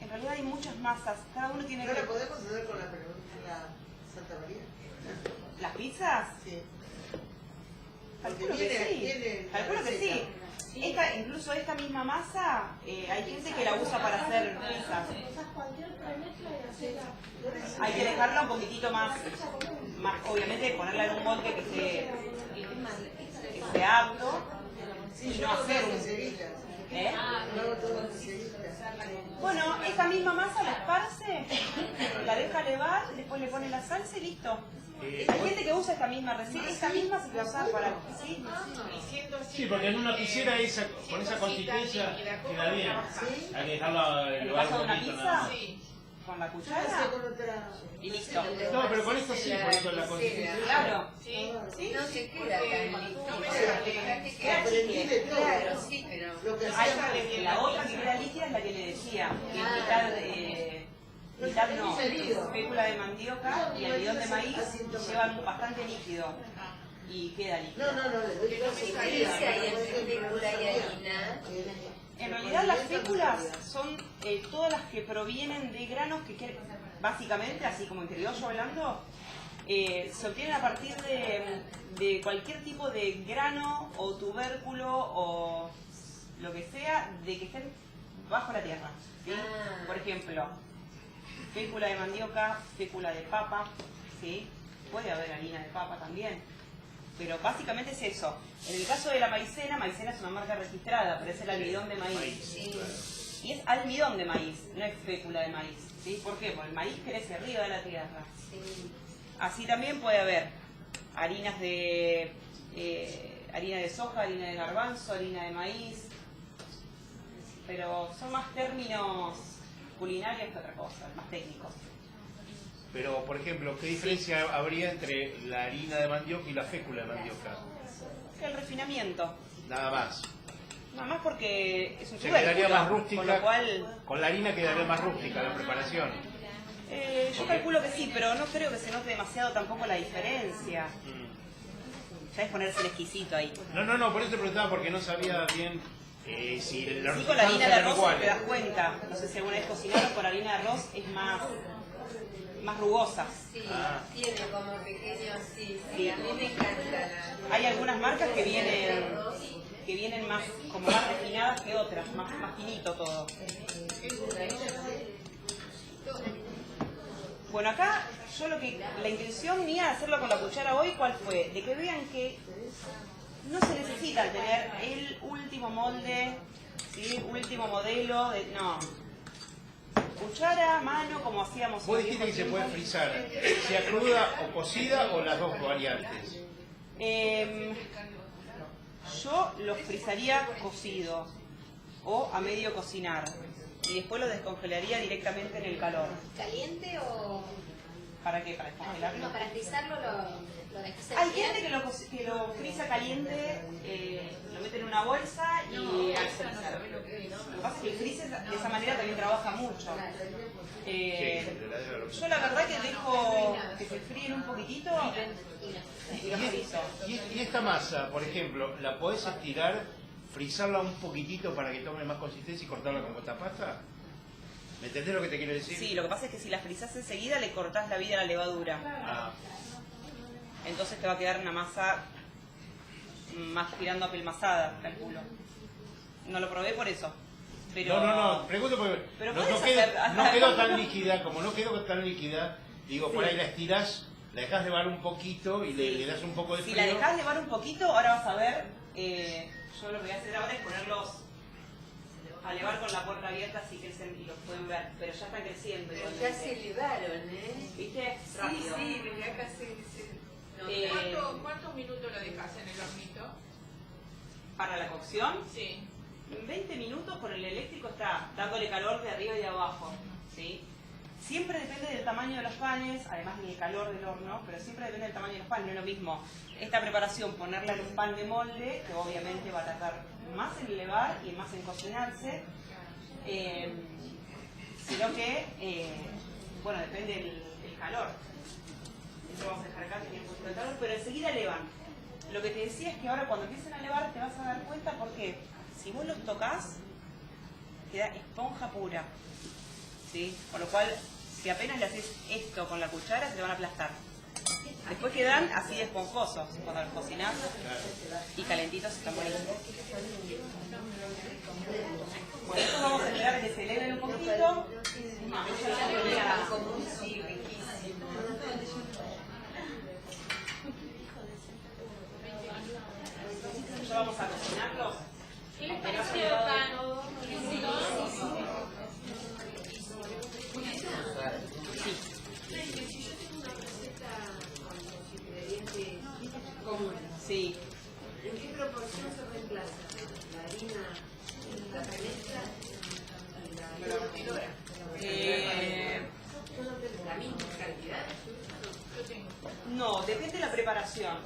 en realidad hay muchas masas, cada uno tiene ¿No que... la podemos hacer con la Santa María? ¿Las pizzas? Sí. Calculo que sí. Calculo que sí. Incluso esta misma masa, hay gente que la usa para hacer pizzas. Hay que dejarla un poquitito más obviamente ponerla en un molde que sea apto y no hacer un... Bueno, esta misma masa la esparce, la deja levar, después le pone la salsa y listo. Hay gente que usa esta misma receta, esta misma se puede usar para... ¿sí? Sí, porque en una piscera con esa consistencia queda bien. Hay que dejarla ¿En el elevar caso de un una poquito pizza? nada más. ¿Con la cuchara? Y listo. No, pero con esto sí, por eso la consistencia. Claro. No se queda tan líquido. Queda chicle. Claro, sí, pero... La otra que queda líquida es la que le decía, que es mitad no, fécula de mandioca y almidón de maíz llevan bastante líquido y queda líquido. No, le doy ¿Qué diferencia hay entre fécula y harina? En realidad las féculas son todas las que provienen de granos que básicamente, así como en criollo hablando, se obtienen a partir de cualquier tipo de grano o tubérculo o lo que sea, de que estén bajo la tierra, ¿sí? Por ejemplo, fécula de mandioca, fécula de papa, ¿sí? Puede haber harina de papa también, pero básicamente es eso. En el caso de la maicena es una marca registrada, pero es el almidón de maíz. Y es almidón de maíz, no es fécula de maíz, ¿sí? ¿Por qué? Porque el maíz crece arriba de la tierra. Así también puede haber harinas harina de soja, harina de garbanzo, harina de maíz, pero son más términos culinarios que otra cosa, más técnicos. Pero, por ejemplo, ¿qué diferencia habría entre la harina de mandioca y la fécula de mandioca? El refinamiento. Nada más. Nada más porque es un Se quedaría más tubérculo, rústica, con lo cual... con la harina quedaría más rústica la preparación. Yo calculo que sí, pero no creo que se note demasiado tampoco la diferencia. Ya es ponerse el exquisito ahí. No, por eso te preguntaba, porque no sabía bien si los Sí, con la harina de eran arroz iguales. te das cuenta. No sé si alguna vez cocinaron con harina de arroz, es más rugosa. Sí, tiene como pequeños, sí, a mí me encanta la... Hay algunas marcas que vienen más, como más refinadas que otras, más finito todo. Bueno, acá yo la intención mía de hacerlo con la cuchara hoy, ¿cuál fue? De que vean que no se necesita tener el último molde, ¿sí? Último modelo, no. Cuchara, mano, como hacíamos. Vos dijiste que se puede frizar, sea cruda o cocida o las dos variantes. Yo los frizaría cocido o a medio cocinar y después los descongelaría directamente en el calor. ¿Caliente o...? ¿Para qué? ¿Para descongelarlo? No, para frizarlo lo dejas Hay gente que lo frisa caliente, lo mete en una bolsa y al freezer. Lo que pasa es que el freezer de esa manera también trabaja mucho. Yo la verdad que dejo que se fríen un poquitito y lo frizo. Y esta masa, por ejemplo, ¿la podés estirar, frizarla un poquitito para que tome más consistencia y cortarla con esta pasta? ¿Me entendés lo que te quiero decir? Sí, lo que pasa es que si la frizás enseguida le cortás la vida a la levadura. Ah. Entonces te va a quedar una masa más tirando a pelmazada, calculo. No lo probé por eso. Pero... No, pregunto porque pero no quedó tan líquida, como no quedó tan líquida, digo, por ahí la estirás, la dejás levar un poquito y le das un poco de frío. Si la dejás levar un poquito, ahora vas a ver, yo lo que voy a hacer ahora es ponerlos a levar con la puerta abierta, así crecen y los pueden ver, pero ya están creciendo. Pero ya se elevaron, ¿Viste? Rápido. Sí, ya casi... ¿Cuántos minutos lo dejas en el hornito? Para la cocción, Sí. en 20 minutos con el eléctrico está dándole calor de arriba y de abajo, ¿sí? Siempre depende del tamaño de los panes, además del calor del horno, pero siempre depende del tamaño de los panes. No es lo mismo esta preparación ponerla en un pan de molde, que obviamente va a tardar más en elevar y más en cocinarse, sino que, bueno, depende del calor. Esto vamos a dejar acá que tiene un poquito de calor, pero enseguida elevan. Lo que te decía es que ahora cuando empiecen a elevar te vas a dar cuenta porque si vos los tocas, queda esponja pura. ¿Sí? Con lo cual, si apenas le haces esto con la cuchara, se te van a aplastar. Después quedan así de esponjosos cuando los cocinás y calentitos están buenísimos. Bueno, estos vamos a esperar a que se eleven un poquito. Ya vamos a cocinarlos. ¿Qué les pareció, Cano? Sí. ¿En qué proporción se reemplaza la harina, la mezcla y la misma cantidad? No, depende de la preparación.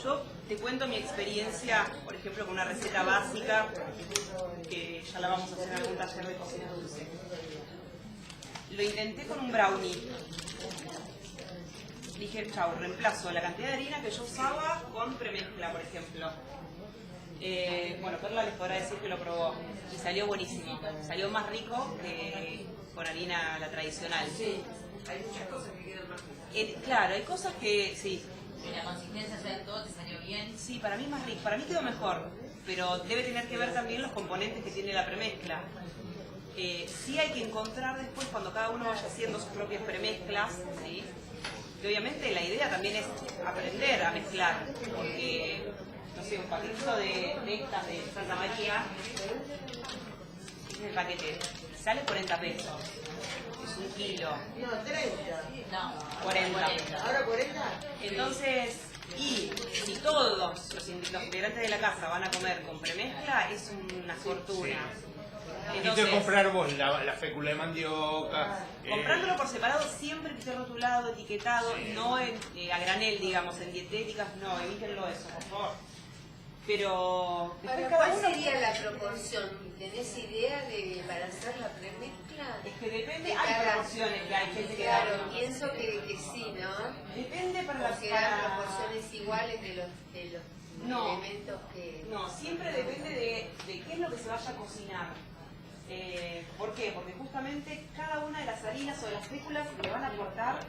Yo te cuento mi experiencia, por ejemplo, con una receta básica, que ya la vamos a hacer en algún taller de cocina dulce. Lo intenté con un brownie. Dije, chau, reemplazo la cantidad de harina que yo usaba con premezcla, por ejemplo. Bueno, Perla les podrá decir que lo probó y salió buenísimo. Salió más rico que con harina la tradicional. Sí, hay muchas cosas que quedan más ricas. Claro, hay cosas que sí. ¿Y la consistencia de todo te salió bien? Sí, para mí es más rico, para mí quedó mejor, pero debe tener que ver también los componentes que tiene la premezcla. Sí hay que encontrar después, cuando cada uno vaya haciendo sus propias premezclas, ¿sí? Y obviamente la idea también es aprender a mezclar, porque, no sé, un paquetito de estas de Santa María, es el paquete, sale 40 pesos, es 1 kilo. No, 30. No, 40. ¿Ahora 40? Entonces, y si todos los integrantes de la casa van a comer con premezcla, es una fortuna. Entonces, comprar vos la fécula de mandioca. Comprándolo por separado siempre que esté rotulado, etiquetado, no a granel, digamos, en dietéticas, no, evítenlo eso, por favor. Pero después cada ¿Cuál uno... sería la proporción? ¿Tenés idea para hacer la premezcla? Es que depende, hay proporciones que hay gente que Claro, da, ¿no? pienso que sí, ¿no? Depende para las... Porque dan proporciones iguales de los No. elementos que... No, siempre depende de qué es lo que se vaya a cocinar. ¿Por qué? Porque justamente cada una de las harinas o de las féculas le van a aportar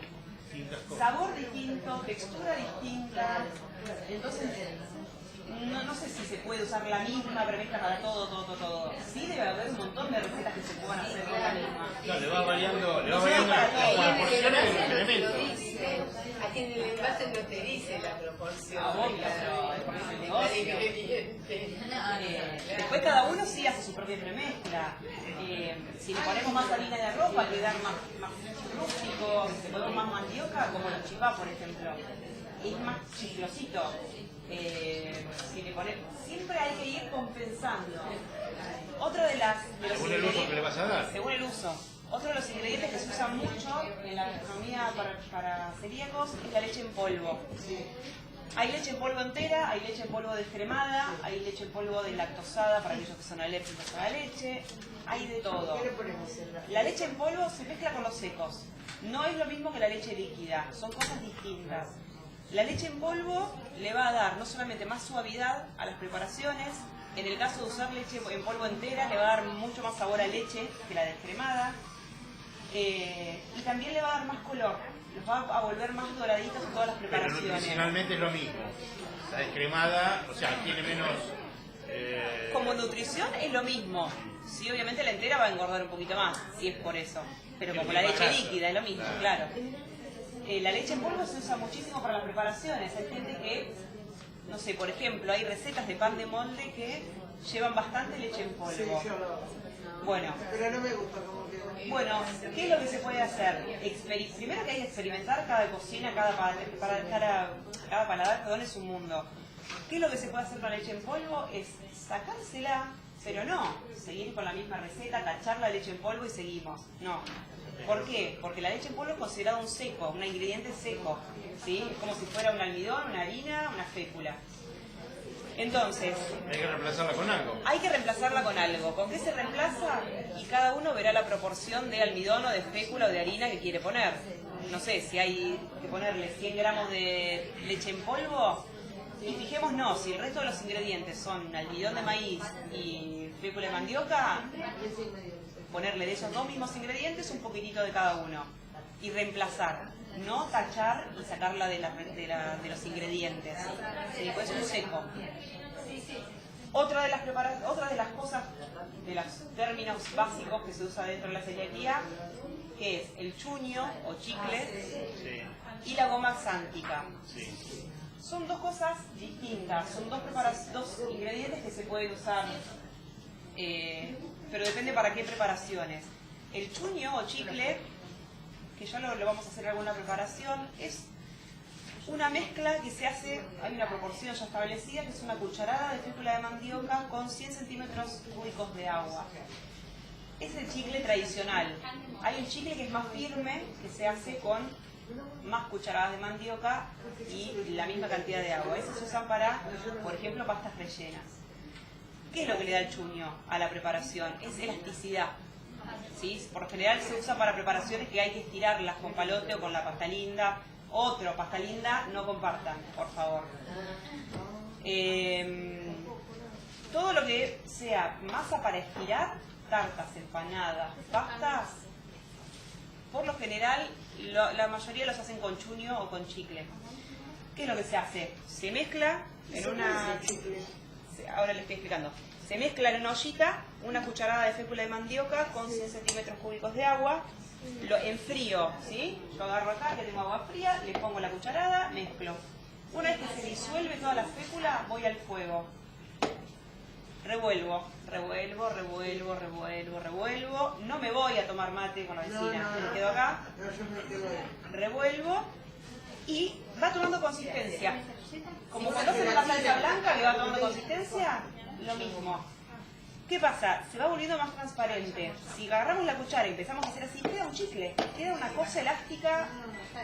sabor distinto, textura distinta. Entonces, no sé si se puede usar la misma premezcla para todo. Sí debe haber un montón de recetas que se puedan hacer con la misma. No, le va variando No sé, la para proporción del no te lo elemento. dice. Aquí en el envase no te dice la proporción. Obvio, pero es porque es el negocio. ingrediente. Después cada uno sí hace su propia premezcla. Si le ponemos más harina de arroz va a quedar más rústico, si le ponemos más mandioca, como los chipá, por ejemplo, es más chiclosito. Si le ponemos, siempre hay que ir compensando. Otro de los Según el uso que le vas a dar. según el uso. Otro de los ingredientes que se usa mucho en la gastronomía para celíacos es la leche en polvo. Hay leche en polvo entera, hay leche en polvo descremada, hay leche en polvo deslactosada para aquellos que son alérgicos a la leche, hay de todo. ¿Qué le ponemos en la? La leche en polvo se mezcla con los secos. No es lo mismo que la leche líquida, son cosas distintas. La leche en polvo le va a dar no solamente más suavidad a las preparaciones, en el caso de usar leche en polvo entera le va a dar mucho más sabor a leche que la descremada, y también le va a dar más color, los va a volver más doraditos en todas las Pero preparaciones. nutricionalmente es lo mismo. La descremada, o sea, tiene menos... Como nutrición es lo mismo. Sí, obviamente la entera va a engordar un poquito más, si es por eso. Pero como la leche líquida es lo mismo, claro. La leche en polvo se usa muchísimo para las preparaciones. Hay gente que, no sé, por ejemplo, hay recetas de pan de molde que llevan bastante leche en polvo. Sí, yo lo... Bueno, Pero no me gusta cómo queda. bueno, ¿qué es lo que se puede hacer? Primero que hay que experimentar, cada cocina, cada paladar, perdón, es un mundo. ¿Qué es lo que se puede hacer con la leche en polvo? Es sacársela Pero no, seguir con la misma receta, tachar la leche en polvo y seguimos. No. ¿Por qué? Porque la leche en polvo es considerada un seco, un ingrediente seco, ¿sí? Es como si fuera un almidón, una harina, una fécula. Entonces, Hay que reemplazarla con algo. hay que reemplazarla con algo. ¿Con qué se reemplaza? Y cada uno verá la proporción de almidón o de fécula o de harina que quiere poner. No sé, si hay que ponerle 100 gramos de leche en polvo, y fijémonos, si el resto de los ingredientes son almidón de maíz y fécula de mandioca, ponerle de esos dos mismos ingredientes un poquitito de cada uno. Y reemplazar, no tachar y sacarla de los ingredientes. Sí, pues es un seco. Otra de las cosas, de los términos básicos que se usa dentro de la celiaquía, que es el chuño o chicle Sí, y la goma xántica. sí. Son dos cosas distintas, son dos ingredientes que se pueden usar, pero depende para qué preparaciones. El chuño o chicle, que ya lo vamos a hacer en alguna preparación, es una mezcla que se hace, hay una proporción ya establecida, que es una cucharada de fécula de mandioca con 100 centímetros cúbicos de agua. Es el chicle tradicional. Hay un chicle que es más firme, que se hace con más cucharadas de mandioca y la misma cantidad de agua. Esos se usan para, por ejemplo, pastas rellenas. ¿Qué es lo que le da el chuño a la preparación? Es elasticidad. ¿Sí? Por lo general se usa para preparaciones que hay que estirarlas con palote o con la pasta linda. Otro, pasta linda, no compartan, por favor. Todo lo que sea masa para estirar, tartas, empanadas, pastas, por lo general la mayoría los hacen con chuño o con chicle. ¿Qué es lo que se hace? Se mezcla en una... Ahora les estoy explicando. Se mezcla en una ollita una cucharada de fécula de mandioca con 100 centímetros cúbicos de agua. Lo enfrío, ¿sí? Yo agarro acá, que tengo agua fría, le pongo la cucharada, mezclo. Una vez que se disuelve toda la fécula, voy al fuego. Revuelvo, revuelvo, revuelvo, revuelvo, revuelvo. No me voy a tomar mate con la vecina, me quedo acá. Revuelvo y va tomando consistencia. Como conocen la salsa blanca que va tomando consistencia, lo mismo. ¿Qué pasa? Se va volviendo más transparente. Si agarramos la cuchara y empezamos a hacer así, queda un chicle, queda una cosa elástica,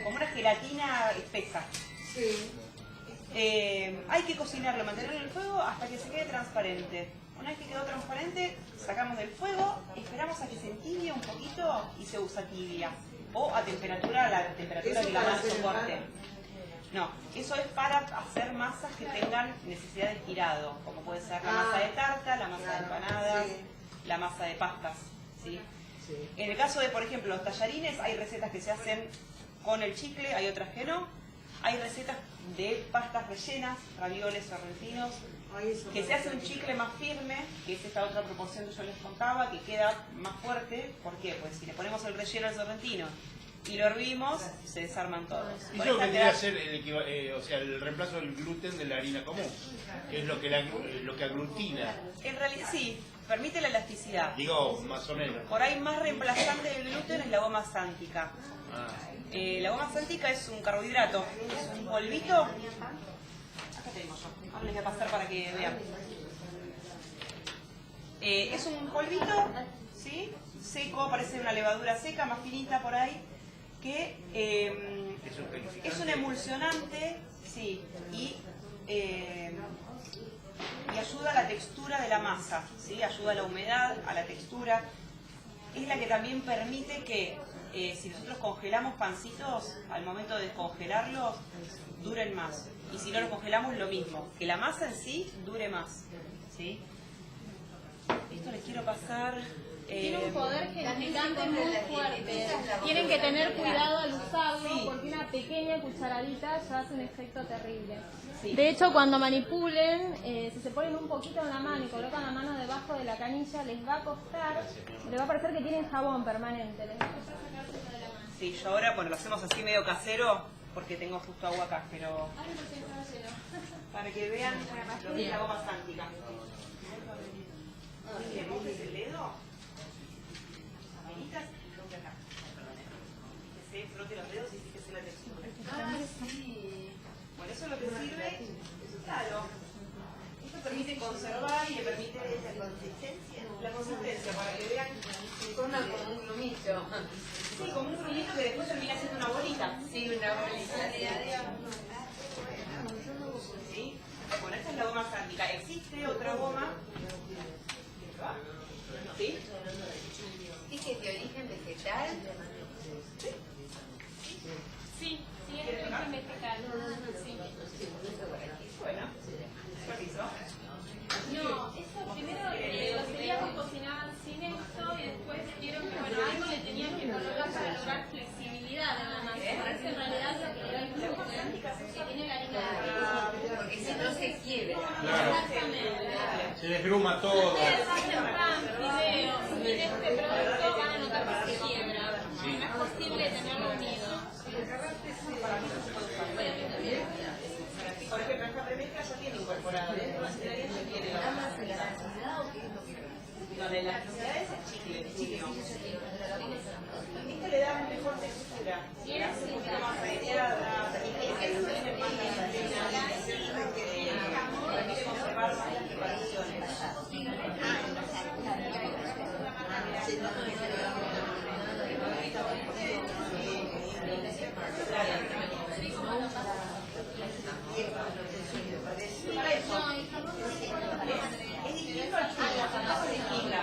como una gelatina espesa. Sí. Hay que cocinarlo, mantenerlo en el fuego hasta que se quede transparente. Una vez que quedó transparente, sacamos del fuego, esperamos a que se entibie un poquito y se usa tibia. O a temperatura, la temperatura que la masa soporte. No, eso es para hacer masas que tengan necesidad de estirado, como puede ser la masa de tarta, la masa de empanadas, la masa de pastas, ¿sí? En el caso de, por ejemplo, los tallarines, hay recetas que se hacen con el chicle, hay otras que no. Hay recetas de pastas rellenas, ravioles sorrentinos, que se hace un chicle más firme, que es esta otra proporción que yo les contaba, que queda más fuerte. ¿Por qué? Pues si le ponemos el relleno al sorrentino y lo hervimos, se desarman todos. ¿Y eso vendría a ser el reemplazo del gluten de la harina común? Que es lo que aglutina. En realidad sí, permite la elasticidad. Digo, más o menos. Por ahí más reemplazante del gluten es la goma xántica. La goma xántica es un carbohidrato, es un polvito. Acá tenemos yo, ahora les voy a pasar para que vean. Es un polvito, ¿sí? Seco, parece una levadura seca, más finita por ahí, que es un emulsionante, sí, y ayuda a la textura de la masa, ¿sí? Ayuda a la humedad, a la textura. Es la que también permite que si nosotros congelamos pancitos, al momento de descongelarlos, duren más. Y si no los congelamos, lo mismo. Que la masa en sí dure más. ¿Sí? Esto les quiero pasar... Tiene un poder genificante muy fuerte. Tienen que tener cuidado al usarlo, Sí. porque una pequeña cucharadita ya hace un efecto terrible. Sí. De hecho, cuando manipulen, si se ponen un poquito en la mano y colocan la mano debajo de la canilla, les va a costar, les va a parecer que tienen jabón permanente. Les va a costar sacárselo de la mano. Sí, yo ahora, bueno, lo hacemos así medio casero, porque tengo justo agua acá, pero para que vean lo que es la goma xántica. Le rompe el dedo, amenitas y rompe acá. Que se frote los dedos y fíjese la textura. Sí. Bueno, eso es lo que sirve, claro. Esto permite conservar y le permite consistencia? La consistencia, para que vean. Forma como un grumito. Sí, como un grumito que después termina siendo una bolita. Sí, una bolita. ¿Sí? Bueno, esta es la goma sántica. Existe otra goma. ¿Sí? ¿Es que es de origen vegetal? Sí, sí, es origen vegetal. Sí. Bueno, permiso. No, eso primero los celíacos cocinaban sin esto y después vieron que bueno, algo le tenían que colocar para lograr flexibilidad en la masa. Parece en realidad lo que era el gluten, que tiene la harina de Porque si no se quiebra. Claro. Exactamente. Se desgruma todo. Ustedes hacen pan, fideos, sin este producto van a notar que se quiebra. Sí. No es posible tenerlo unido. Por ejemplo, esta premezcla ya tiene incorporado dentro de los ingredientes, tiene la goma sántica. No, de las necesidades es chicle. Esto le da mejor textura, le hace un poquito más aireada, y eso tiene más la salina, que permite conservar más las preparaciones. Para eso, es distinto al chile, tampoco es distinta.